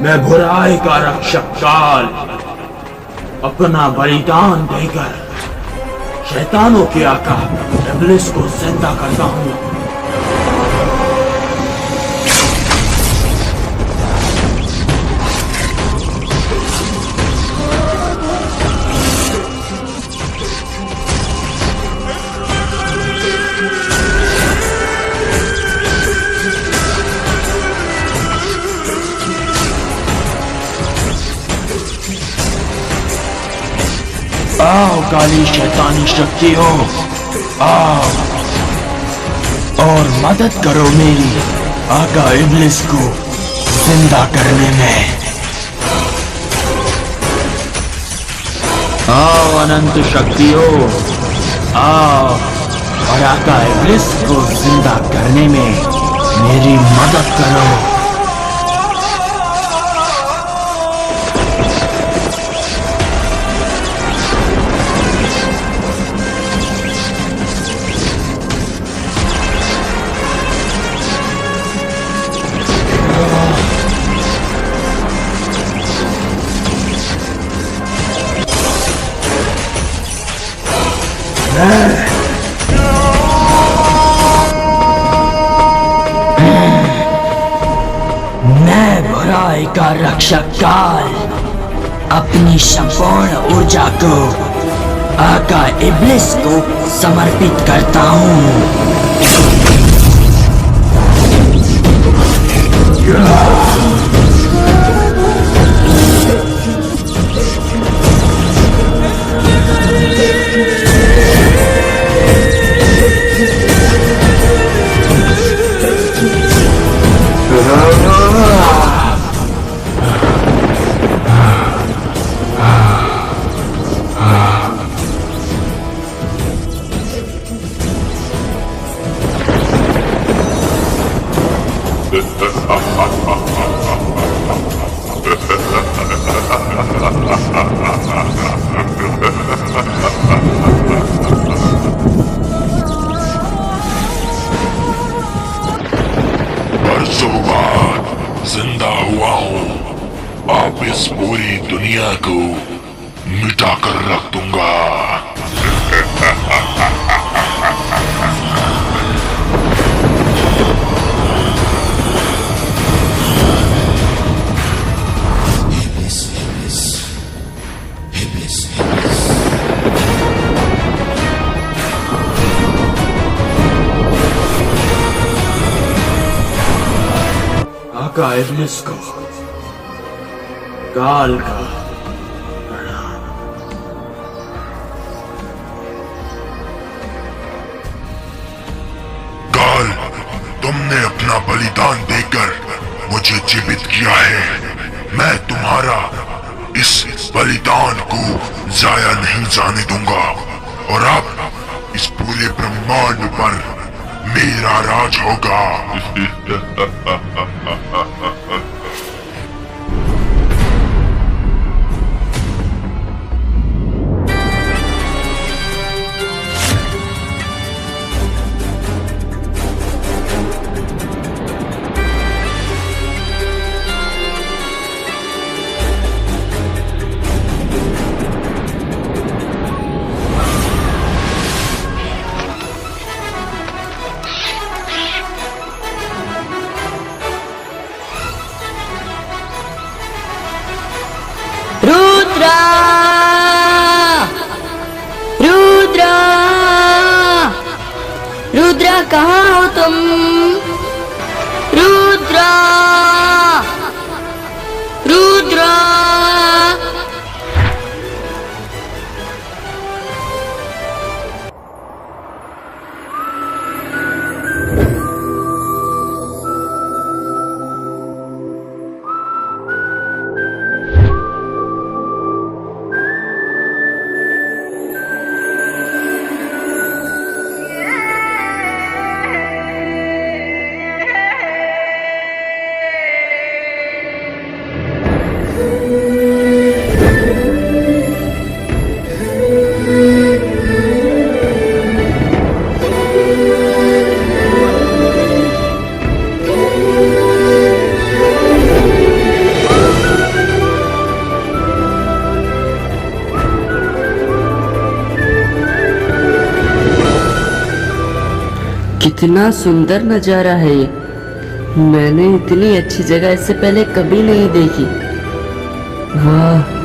मैं बुराई का रक्षक काल अपना बलिदान देकर शैतानों के आका इब्लिस को जिंदा करता हूँ। आओ काली शैतानी शक्तियों, आओ और मदद करो मेरी आका इब्लिस को जिंदा करने में। आओ अनंत शक्तियों, आओ और आका इब्लिस को जिंदा करने में मेरी मदद करो। मैं बुराई का रक्षक काल अपनी संपूर्ण ऊर्जा को आका इब्लिस को समर्पित करता हूँ। बरसों बाद जिंदा हुआ हूँ। अब इस पूरी दुनिया को मिटा कर रख दूंगा। आका इब्लिस को काल का प्रणाम। काल, तुमने अपना बलिदान देकर मुझे जीवित किया है। मैं तुम्हारा इस बलिदान को जाया नहीं जाने दूंगा और अब इस पूरे ब्रह्मांड पर मेरा राज होगा। रुद्रा, रुद्रा, रुद्रा कहाँ हो तुम? रुद्रा, रुद्रा। कितना सुंदर नजारा है ये। मैंने इतनी अच्छी जगह इससे पहले कभी नहीं देखी। वाह।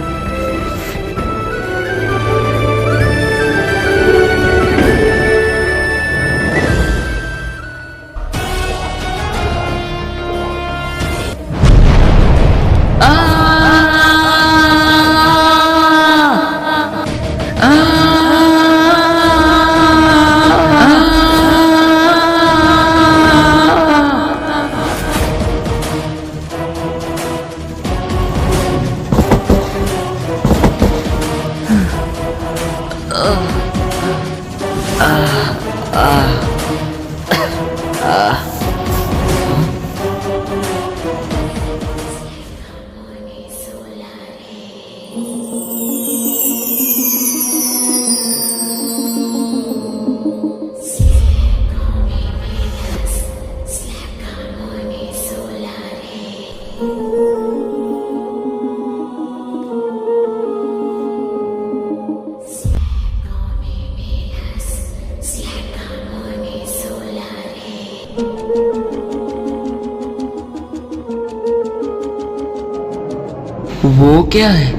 वो क्या है?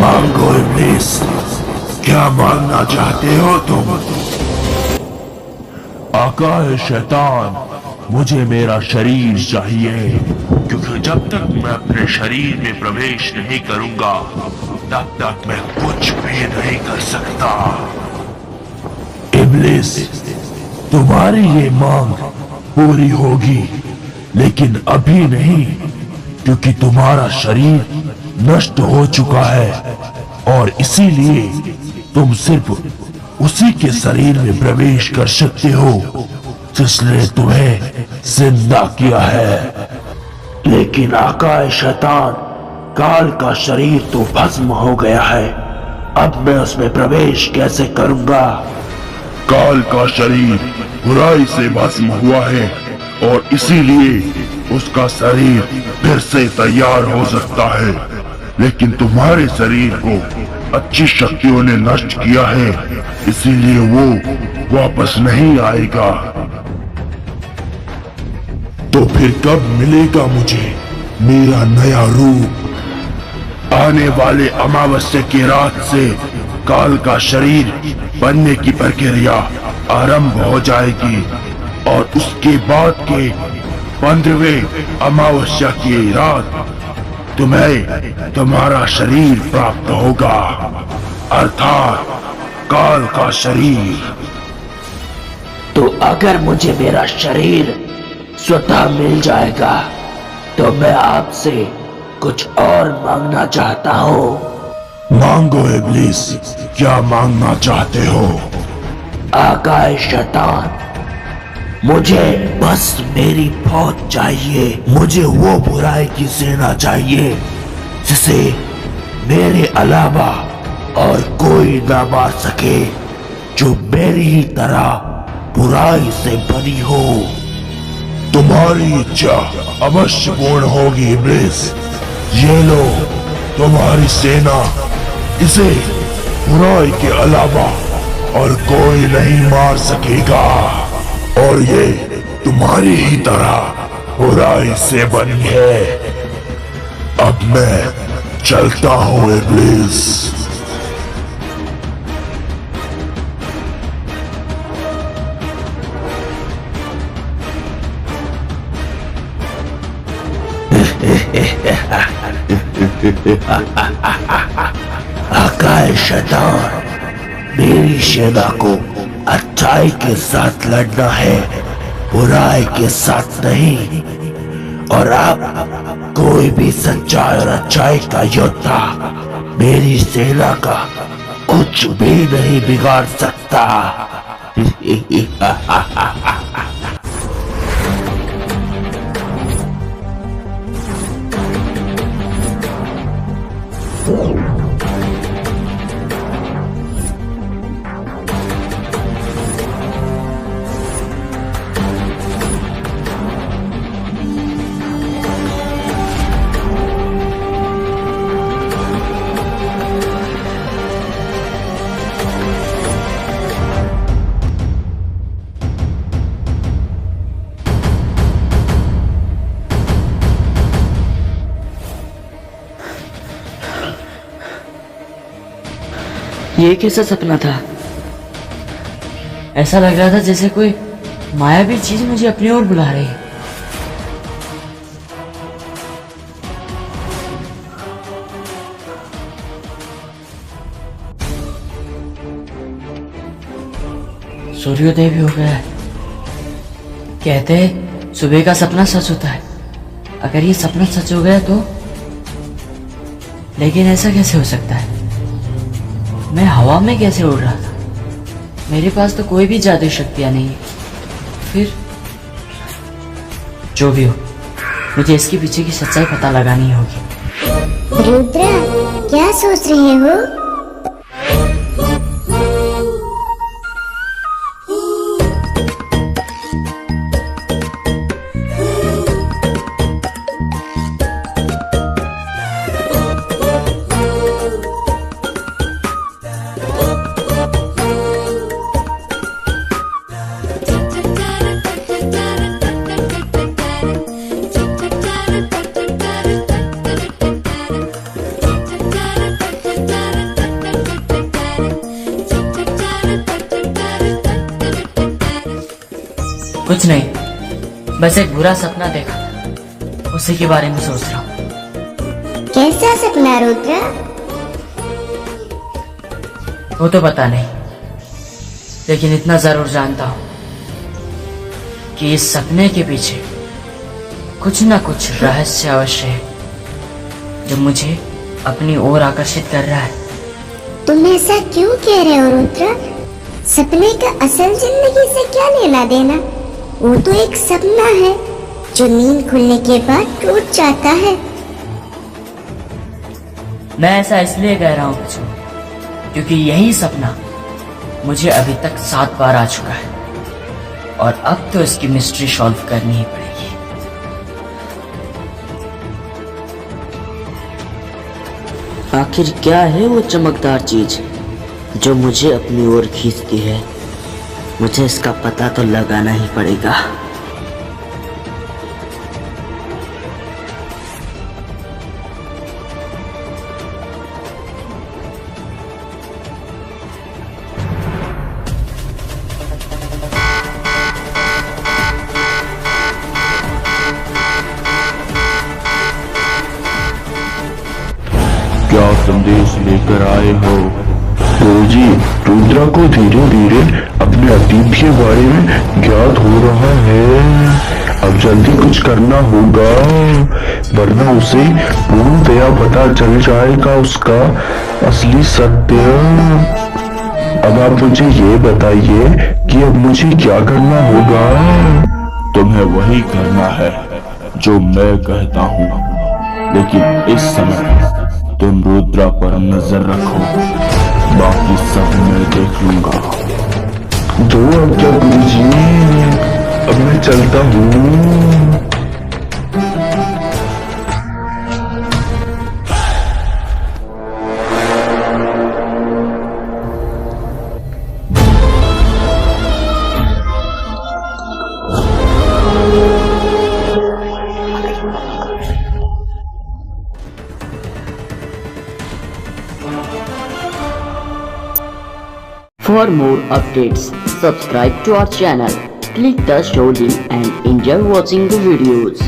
मांगो इब्लीस, क्या मांगना चाहते हो तुम? आका है शैतान, मुझे मेरा शरीर चाहिए, क्योंकि जब तक मैं अपने शरीर में प्रवेश नहीं करूंगा तब तक मैं कुछ भी नहीं कर सकता। इब्लीस, तुम्हारी ये मांग पूरी होगी, लेकिन अभी नहीं, क्योंकि तुम्हारा शरीर नष्ट हो चुका है और इसीलिए तुम सिर्फ उसी के शरीर में प्रवेश कर सकते हो जिसने तुम्हें जिंदा किया है। लेकिन आका शैतान, काल का शरीर तो भस्म हो गया है, अब मैं उसमें प्रवेश कैसे करूंगा? काल का शरीर बुराई से भस्म हुआ है और इसीलिए उसका शरीर फिर से तैयार हो सकता है, लेकिन तुम्हारे शरीर को अच्छी शक्तियों ने नष्ट किया है, इसीलिए वो वापस नहीं आएगा। तो फिर कब मिलेगा मुझे मेरा नया रूप? आने वाले अमावस्या की रात से काल का शरीर बनने की प्रक्रिया आरंभ हो जाएगी और उसके बाद के 15वें अमावस्या की रात तुम्हें तुम्हारा शरीर प्राप्त होगा, अर्थात काल का शरीर। तो अगर मुझे मेरा शरीर स्वतः मिल जाएगा। तो मैं आपसे कुछ और मांगना चाहता हूँ। मांगो इब्लिस, क्या मांगना चाहते हो? आकाए शैतान, मुझे बस मेरी फौज चाहिए। मुझे वो बुराई की सेना चाहिए जिसे मेरे अलावा और कोई ना मार सके, जो मेरी ही तरह बुराई से बनी हो। तुम्हारी इच्छा अवश्य पूर्ण होगी इब्लिस। ये लो तुम्हारी सेना। इसे बुराई के अलावा और कोई नहीं मार सकेगा, और ये तुम्हारी ही तरह बुराई से बनी है। अब मैं चलता हूँ इब्लिस। आकाए शैतान, मेरी सेना को अच्छाई के साथ लड़ना है, बुराई के साथ नहीं। और अब कोई भी सच्चाई और अच्छाई का योद्धा मेरी सेना का कुछ भी नहीं बिगाड़ सकता। ये कैसा सपना था? ऐसा लग रहा था जैसे कोई मायावी चीज मुझे अपनी ओर बुला रही है। सूर्योदय भी हो गया है। कहते हैं सुबह का सपना सच होता है। अगर ये सपना सच हो गया तो, लेकिन ऐसा कैसे हो सकता है? मैं हवा में कैसे उड़ रहा था? मेरे पास तो कोई भी जादुई शक्तियां नहीं है। फिर जो भी हो, मुझे इसके पीछे की सच्चाई पता लगानी होगी। रुद्रा, क्या सोच रहे हो? कुछ नहीं, बस एक बुरा सपना देखा था, उसी के बारे में सोच रहा हूँ। कैसा सपना रुद्रा? वो तो पता नहीं, लेकिन इतना जरूर जानता हूँ कि इस सपने के पीछे कुछ ना कुछ रहस्य अवश्य है जो मुझे अपनी ओर आकर्षित कर रहा है। तुम ऐसा क्यों कह रहे हो रुद्रा? सपने का असल जिंदगी से क्या लेना देना? वो तो एक सपना है जो नींद खुलने के बाद टूट जाता है। मैं ऐसा इसलिए कह रहा हूँ बच्चों, क्योंकि यही सपना मुझे अभी तक 7 बार आ चुका है, और अब तो इसकी मिस्ट्री सॉल्व करनी ही पड़ेगी। आखिर क्या है वो चमकदार चीज जो मुझे अपनी ओर खींचती है? मुझे इसका पता तो लगाना ही पड़ेगा। क्या संदेश लेकर आए हो? गुरुजी, रुद्रा को धीरे धीरे अपने अतीत के बारे में ज्ञात हो रहा है। अब जल्दी कुछ करना होगा, वरना उसे पूर्णतया पता चल जाएगा उसका असली सत्य। अब आप मुझे ये बताइए कि अब मुझे क्या करना होगा? तुम्हें वही करना है जो मैं कहता हूँ, लेकिन इस समय तुम रुद्रा पर नजर रखो, बाकी सब मैं देख लूंगा। दो आज्ञा गुरुजी, अब मैं चलता हूँ। For more updates, subscribe to our channel, click the show link and enjoy watching the videos.